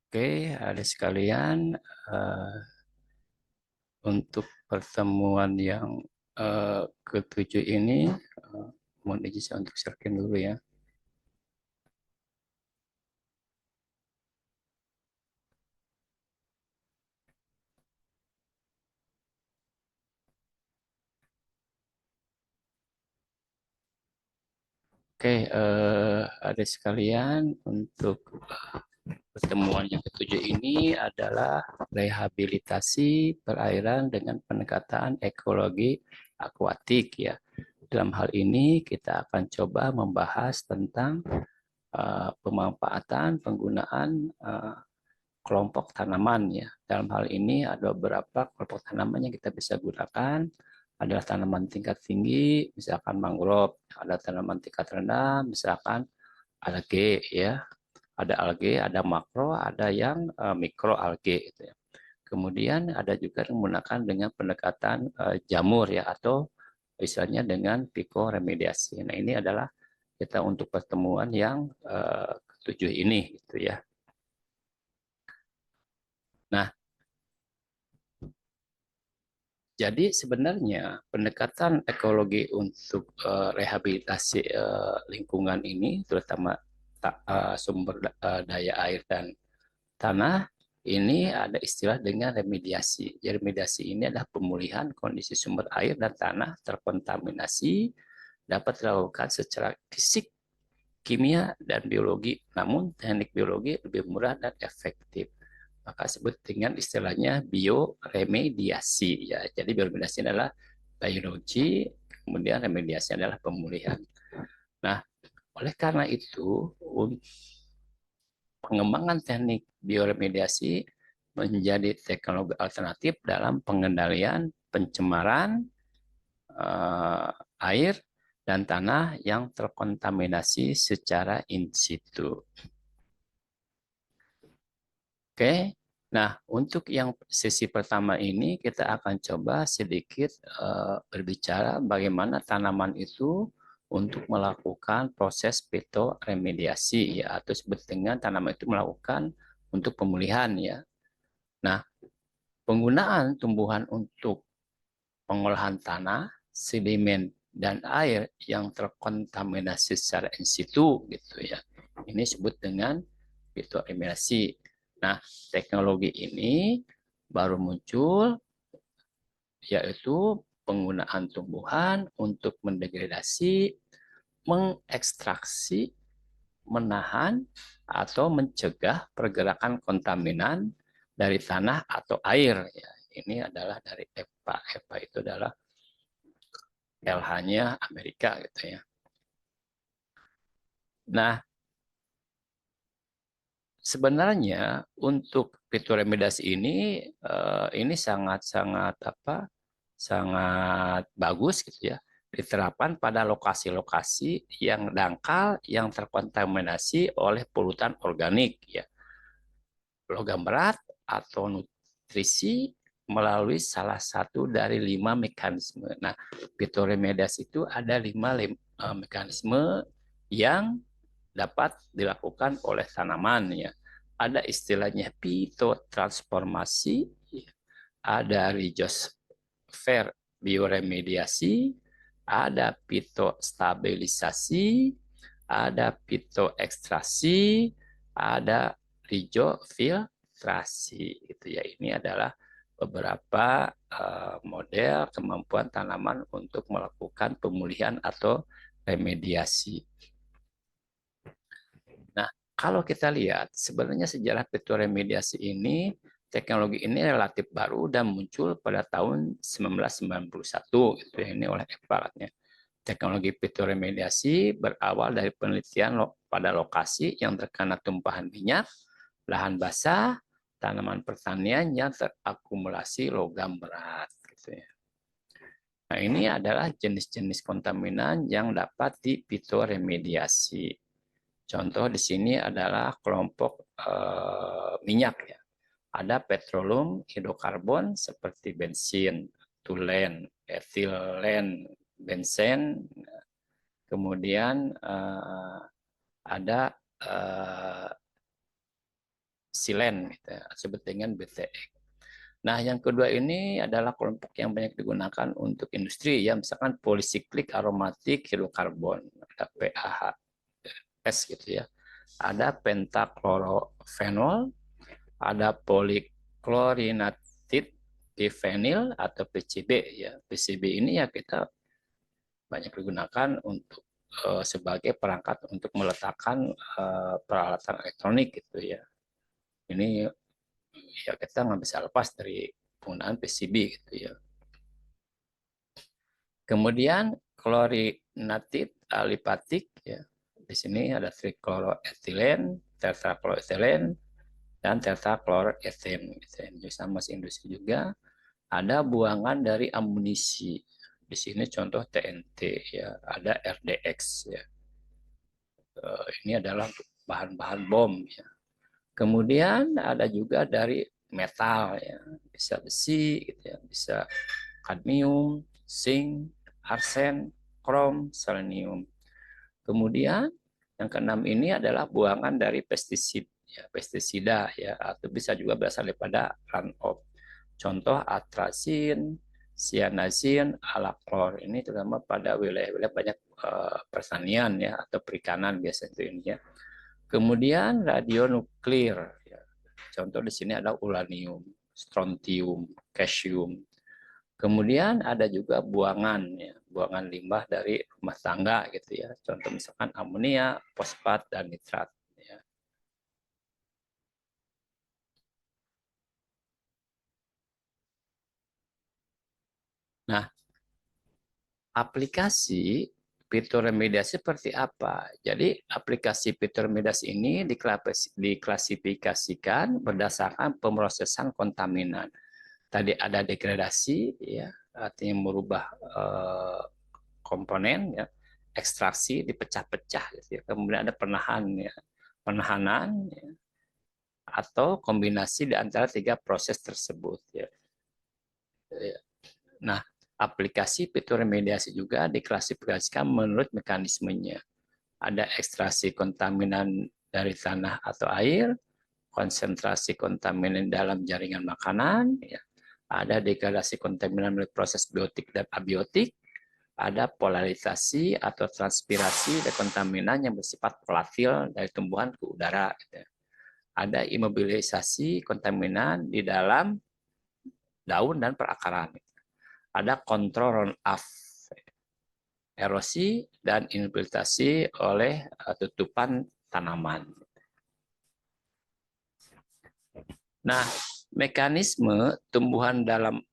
Oke, ada sekalian, untuk pertemuan yang ketujuh ini, mohon izin saya untuk sharing dulu ya. Oke, ada sekalian untuk pertemuan yang ketujuh ini adalah rehabilitasi perairan dengan pendekatan ekologi akuatik ya. Dalam hal ini kita akan coba membahas tentang pemanfaatan penggunaan kelompok tanaman ya. Dalam hal ini ada beberapa kelompok tanaman yang kita bisa gunakan. Adalah tanaman tingkat tinggi, misalkan mangrove. Ada tanaman tingkat rendah, misalkan algae ya. Ada algae, ada makro, ada yang mikro algae gitu ya. Kemudian ada juga yang menggunakan dengan pendekatan jamur ya, atau misalnya dengan pikoremediasi. Nah ini adalah kita untuk pertemuan yang ketujuh ini gitu ya. Nah, jadi sebenarnya pendekatan ekologi untuk rehabilitasi lingkungan ini, terutama sumber daya air dan tanah, ini ada istilah dengan remediasi. Jadi remediasi ini adalah pemulihan kondisi sumber air dan tanah terkontaminasi, dapat dilakukan secara fisik, kimia, dan biologi. Namun teknik biologi lebih murah dan efektif. Maka sebut dengan istilahnya bioremediasi ya. Jadi bioremediasi adalah biologi, kemudian remediasi adalah pemulihan. Nah, oleh karena itu pengembangan teknik bioremediasi menjadi teknologi alternatif dalam pengendalian pencemaran air dan tanah yang terkontaminasi secara in situ. Oke, nah untuk yang sesi pertama ini kita akan coba sedikit berbicara bagaimana tanaman itu untuk melakukan proses fitoremediasi ya, atau sebut dengan tanaman itu melakukan untuk pemulihan ya. Nah, penggunaan tumbuhan untuk pengolahan tanah, sedimen dan air yang terkontaminasi secara in situ gitu ya. Ini disebut dengan fitoremediasi. Nah, teknologi ini baru muncul, yaitu penggunaan tumbuhan untuk mendegradasi, mengekstraksi, menahan, atau mencegah pergerakan kontaminan dari tanah atau air. Ya, ini adalah dari EPA. EPA itu adalah LH-nya Amerika gitu ya. Nah, sebenarnya untuk fituremediasi ini sangat-sangat sangat bagus gitu ya, diterapkan pada lokasi-lokasi yang dangkal yang terkontaminasi oleh polutan organik ya, logam berat atau nutrisi melalui salah satu dari 5 mekanisme. Nah, fituremediasi itu ada 5 mekanisme yang dapat dilakukan oleh tanaman ya. Ada istilahnya fitotransformasi, ada rizosfer bioremediasi, ada fitostabilisasi, ada fitoekstrasi, ada rizofiltrasi. Itu ya, ini adalah beberapa model kemampuan tanaman untuk melakukan pemulihan atau remediasi. Nah, kalau kita lihat sebenarnya sejarah fitoremediasi ini, teknologi ini relatif baru dan muncul pada tahun 1991 itu ini oleh EPA. Teknologi fitoremediasi berawal dari penelitian pada lokasi yang terkena tumpahan minyak, lahan basah, tanaman pertanian yang terakumulasi logam berat gitu ya. Nah, ini adalah jenis-jenis kontaminan yang dapat difitoremediasi. Contoh di sini adalah kelompok minyak ya. Ada petroleum hidrokarbon seperti bensin, tulen, etilen, benzen, kemudian ada silen, gitu ya, disebut dengan BTX. Nah, yang kedua ini adalah kelompok yang banyak digunakan untuk industri, ya, misalkan polycyclic aromatic hidrokarbon, ada PAHs gitu ya. Ada pentaklorofenol, ada poliklorinatid difenil atau PCB, ya. PCB ini ya kita banyak digunakan untuk sebagai perangkat untuk meletakkan peralatan elektronik gitu ya. Ini ya kita nggak bisa lepas dari penggunaan PCB gitu ya. Kemudian klorinatid alipatik, ya. Di sini ada trichloroethylene, tetrachloroethylene, dan tetrachloroethane. Ini sama industri juga. Ada buangan dari amunisi. Di sini contoh TNT, ya. Ada RDX, ya. Ini adalah bahan-bahan bom, ya. Kemudian ada juga dari metal, ya. Bisa besi, gitu ya. Bisa kadmium, zinc, arsen, krom, selenium. Kemudian yang keenam ini adalah buangan dari pestisida, ya, atau bisa juga berasal daripada runoff. Contoh atrasin, cyanazin, alaklor. Ini terutama pada wilayah-wilayah banyak pertanian, ya, atau perikanan biasanya ini, ya. Kemudian radionuklir, ya. Contoh di sini ada uranium, strontium, cesium. Kemudian ada juga buangan, ya, buangan limbah dari rumah tangga gitu ya. Contoh misalkan amonia, fosfat, dan nitrat. Ya. Nah, aplikasi fitur remediasi seperti apa? Jadi aplikasi fitur remediasi ini diklasifikasikan berdasarkan pemrosesan kontaminan. Tadi ada degradasi, ya, artinya merubah komponen, ya, ekstraksi dipecah-pecah, gitu ya. Kemudian ada penahanan, ya, atau kombinasi di antara tiga proses tersebut, ya. Nah, aplikasi fitur remediasi juga diklasifikasikan menurut mekanismenya. Ada ekstraksi kontaminan dari tanah atau air, konsentrasi kontaminan dalam jaringan makanan, ya. Ada degradasi kontaminan melalui proses biotik dan abiotik, ada polarisasi atau transpirasi dari kontaminan yang bersifat volatil dari tumbuhan ke udara. Gitu. Ada imobilisasi kontaminan di dalam daun dan perakaran. Ada kontrol runoff, erosi, dan infiltrasi oleh tutupan tanaman. Nah, mekanisme tumbuhan dalam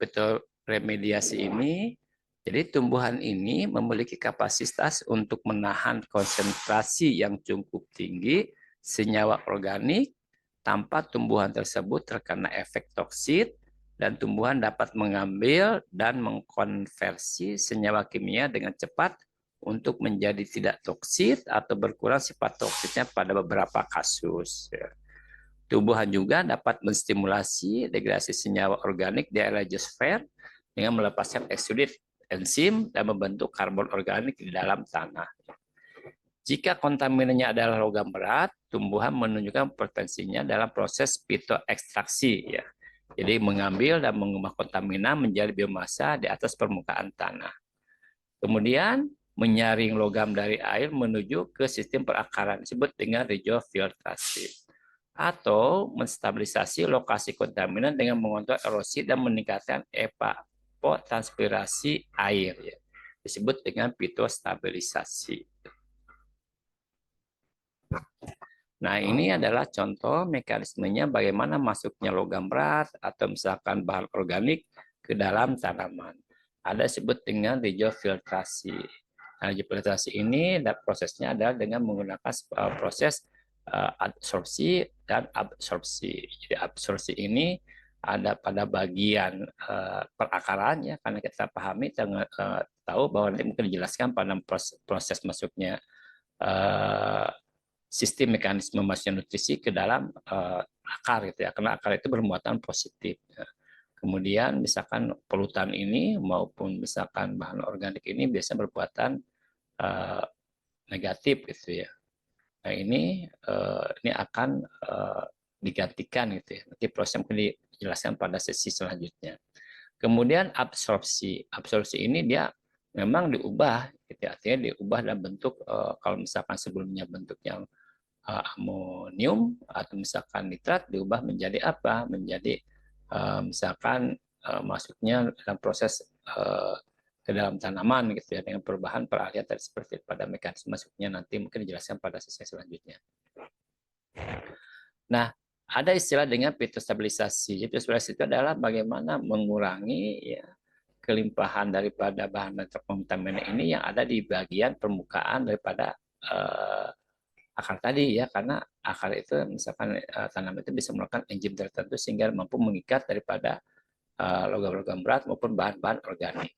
remediasi ini, jadi tumbuhan ini memiliki kapasitas untuk menahan konsentrasi yang cukup tinggi senyawa organik tanpa tumbuhan tersebut terkena efek toksit, dan tumbuhan dapat mengambil dan mengkonversi senyawa kimia dengan cepat untuk menjadi tidak toksit atau berkurang sifat toksitnya pada beberapa kasus. Tumbuhan juga dapat menstimulasi degradasi senyawa organik di area geosfer dengan melepaskan eksudit enzim dan membentuk karbon organik di dalam tanah. Jika kontaminannya adalah logam berat, tumbuhan menunjukkan potensinya dalam proses fitoekstraksi, ya. Jadi mengambil dan mengubah kontaminan menjadi biomasa di atas permukaan tanah. Kemudian menyaring logam dari air menuju ke sistem perakaran disebut dengan regiofiltrasi, atau menstabilisasi lokasi kontaminan dengan mengontrol erosi dan meningkatkan evapotranspirasi air, ya. Disebut dengan fitostabilisasi. Nah, ini adalah contoh mekanismenya bagaimana masuknya logam berat atau misalkan bahan organik ke dalam tanaman. Ada disebut dengan regiofiltrasi. Nah, regiofiltrasi ini prosesnya adalah dengan menggunakan proses adsorpsi dan absorpsi. Jadi absorpsi ini ada pada bagian perakaran, ya, karena kita pahami tahu bahwa nanti mungkin dijelaskan pada proses masuknya sistem mekanisme masuknya nutrisi ke dalam akar, gitu ya, karena akar itu bermuatan positif. Ya. Kemudian misalkan polutan ini maupun misalkan bahan organik ini biasanya bermuatan negatif, gitu ya. Nah, ini akan digantikan gitu ya. Nanti proses akan dijelaskan pada sesi selanjutnya. Kemudian absorpsi. Absorpsi ini dia memang diubah, gitu, artinya diubah dalam bentuk kalau misalkan sebelumnya bentuknya amonium atau misalkan nitrat diubah menjadi apa? Menjadi misalkan masuknya dalam proses ke dalam tanaman gitu ya, dengan perubahan peralihan tadi seperti pada mekanisme masuknya nanti mungkin dijelaskan pada sesi selanjutnya. Nah, ada istilah dengan fitostabilisasi. Fitostabilisasi itu adalah bagaimana mengurangi ya, kelimpahan daripada bahan terkontaminan ini yang ada di bagian permukaan daripada akar tadi ya, karena akar itu misalkan tanaman itu bisa melakukan enzim tertentu sehingga mampu mengikat daripada logam-logam berat maupun bahan-bahan organik.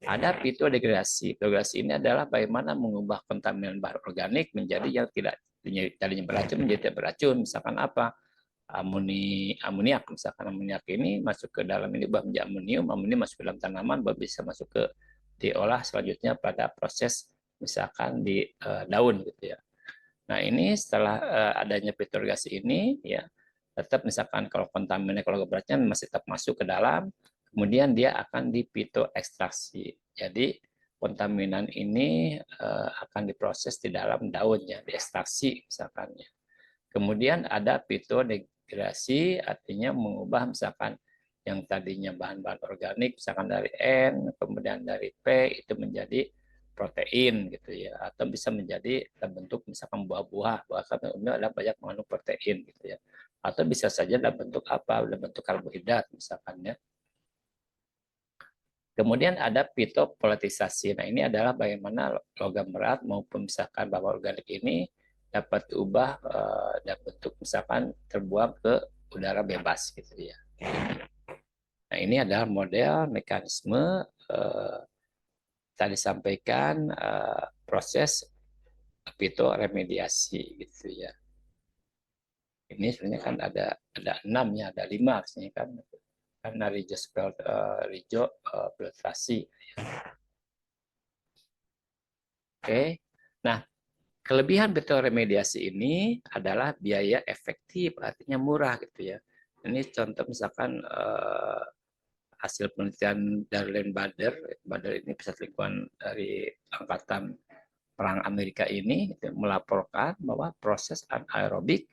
Ada fitodegradasi. Degradasi ini adalah bagaimana mengubah kontaminan bahan organik menjadi yang tidak tadinya beracun menjadi tidak beracun. Misalkan apa? Amoniak. Misalkan amoniak ini masuk ke dalam ini menjadi amonium, amonium masuk ke dalam tanaman, bisa masuk ke diolah selanjutnya pada proses misalkan di daun gitu ya. Nah ini setelah adanya fitodegradasi ini ya tetap misalkan kalau kontaminnya kalau beratnya masih tetap masuk ke dalam, kemudian dia akan dipitoekstraksi. Jadi kontaminan ini akan diproses di dalam daunnya, diekstraksi misalkan. Kemudian ada fitodegradasi, artinya mengubah misalkan yang tadinya bahan-bahan organik, misalkan dari N, kemudian dari P, itu menjadi protein gitu ya, atau bisa menjadi bentuk misalkan buah-buah, bahkan ini ada banyak mengandung protein gitu ya, atau bisa saja dalam bentuk apa, dalam bentuk karbohidrat misalkan ya. Kemudian ada fitopolitisasi. Nah ini adalah bagaimana logam berat maupun misalkan bahan organik ini dapat diubah dan bentuk misalkan terbuang ke udara bebas gitu ya. Nah ini adalah model mekanisme tadi sampaikan proses fitoremediasi gitu ya. Ini sebenarnya kan ada 6 ya, ada 5 harusnya kan, karena filtrasi. Oke, nah kelebihan fitoremediasi ini adalah biaya efektif, artinya murah gitu ya. Ini contoh misalkan hasil penelitian Darlene Bader. Bader ini pesat lingkungan dari Angkatan Perang Amerika ini melaporkan bahwa proses anaerobik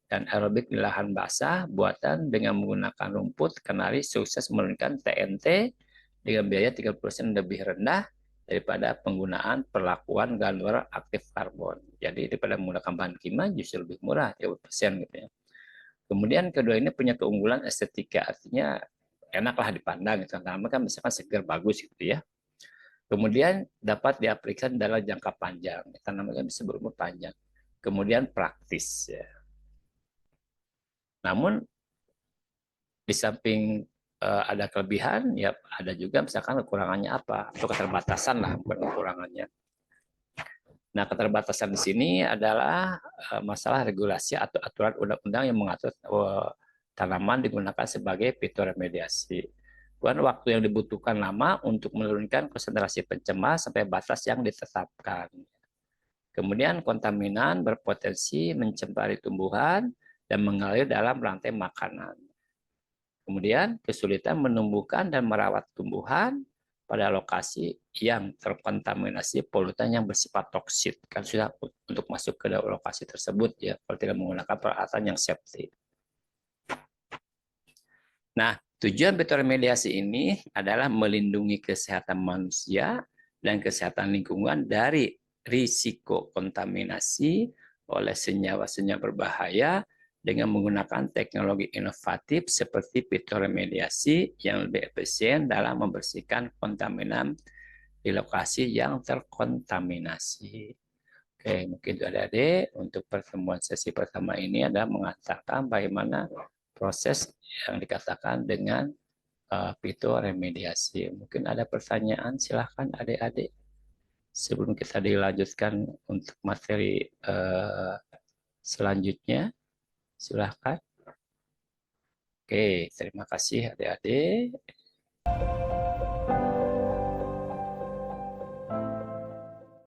dan aerobik di lahan basah buatan dengan menggunakan rumput kenari sukses menurunkan TNT dengan biaya 30% lebih rendah daripada penggunaan perlakuan galur aktif karbon. Jadi daripada menggunakan bahan kimia justru lebih murah 30% gitu ya. Kemudian kedua ini punya keunggulan estetika, artinya enaklah dipandang gitu. Tanaman kan misalkan segar bagus gitu ya. Kemudian dapat diaplikasikan dalam jangka panjang. Tanaman kan bisa berumur panjang. Kemudian praktis ya. Namun di samping ada kelebihan, ya ada juga misalkan kekurangannya apa, atau keterbatasan lah, bukan kekurangannya. Nah, keterbatasan di sini adalah masalah regulasi atau aturan undang-undang yang mengatur tanaman digunakan sebagai fitoremediasi. Bukan waktu yang dibutuhkan lama untuk menurunkan konsentrasi pencemar sampai batas yang ditetapkan. Kemudian kontaminan berpotensi mencemari tumbuhan dan mengalir dalam rantai makanan. Kemudian kesulitan menumbuhkan dan merawat tumbuhan pada lokasi yang terkontaminasi polutan yang bersifat toksik. Kan sudah untuk masuk ke lokasi tersebut ya, kalau tidak menggunakan peralatan yang safety. Nah, tujuan fitoremediasi ini adalah melindungi kesehatan manusia dan kesehatan lingkungan dari risiko kontaminasi oleh senyawa-senyawa berbahaya dengan menggunakan teknologi inovatif seperti fitoremediasi yang lebih efisien dalam membersihkan kontaminan di lokasi yang terkontaminasi. Oke, mungkin itu adik-adik untuk pertemuan sesi pertama ini adalah mengatakan bagaimana proses yang dikatakan dengan fitoremediasi. Mungkin ada pertanyaan, silahkan adik-adik sebelum kita dilanjutkan untuk materi selanjutnya. Silahkan. Oke, terima kasih adik-adik.